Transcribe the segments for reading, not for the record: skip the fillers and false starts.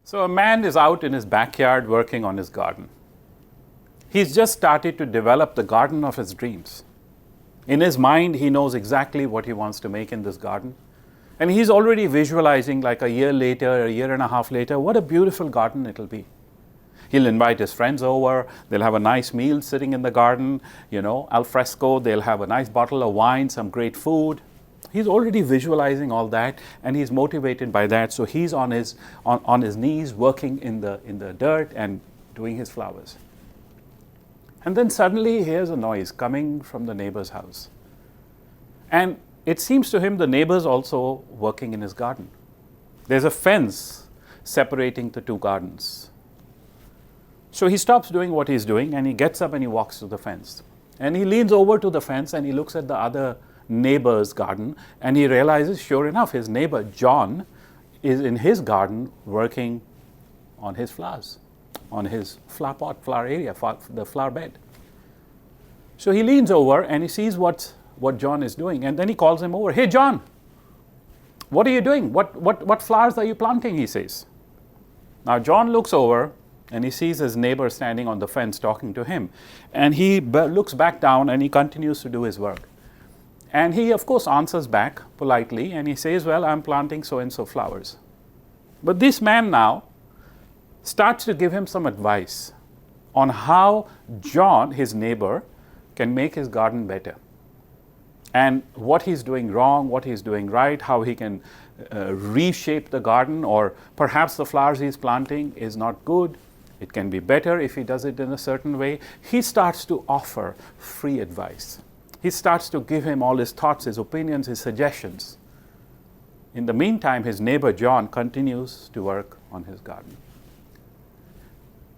So a man is out in his backyard working on his garden. He's just started to develop the garden of his dreams. In his mind, he knows exactly what he wants to make in this garden. And he's already visualizing, like a year later, a year and a half later, what a beautiful garden it'll be. He'll invite his friends over, they'll have a nice meal sitting in the garden, al fresco, they'll have a nice bottle of wine, some great food. He's already visualizing all that, and he's motivated by that. So he's on his knees working in the dirt and doing his flowers. And then suddenly he hears a noise coming from the neighbor's house. And it seems to him the neighbor's also working in his garden. There's a fence separating the two gardens. So he stops doing what he's doing, and he gets up and he walks to the fence. And he leans over to the fence and he looks at the other neighbor's garden, and he realizes, sure enough, his neighbor John is in his garden working on his flowers, on his flower area, the flower bed. So he leans over and he sees what John is doing, and then he calls him over. Hey John, what are you doing? What flowers are you planting? He says. Now John looks over and he sees his neighbor standing on the fence talking to him, and he looks back down and he continues to do his work. And he, of course, answers back politely, and he says, well, I'm planting so-and-so flowers. But this man now starts to give him some advice on how John, his neighbor, can make his garden better. And what he's doing wrong, what he's doing right, how he can reshape the garden, or perhaps the flowers he's planting is not good. It can be better if he does it in a certain way. He starts to offer free advice. He starts to give him all his thoughts, his opinions, his suggestions. In the meantime, his neighbor John continues to work on his garden.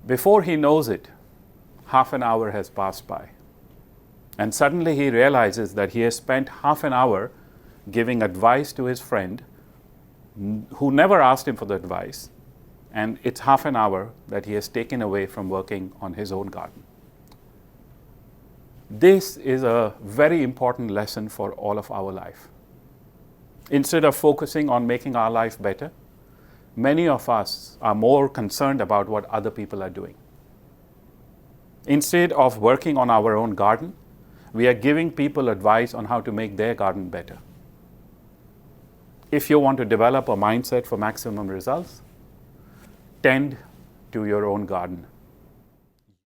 Before he knows it, half an hour has passed by. And suddenly he realizes that he has spent half an hour giving advice to his friend who never asked him for the advice. And it's half an hour that he has taken away from working on his own garden. This is a very important lesson for all of our life. Instead of focusing on making our life better, many of us are more concerned about what other people are doing. Instead of working on our own garden, we are giving people advice on how to make their garden better. If you want to develop a mindset for maximum results, tend to your own garden.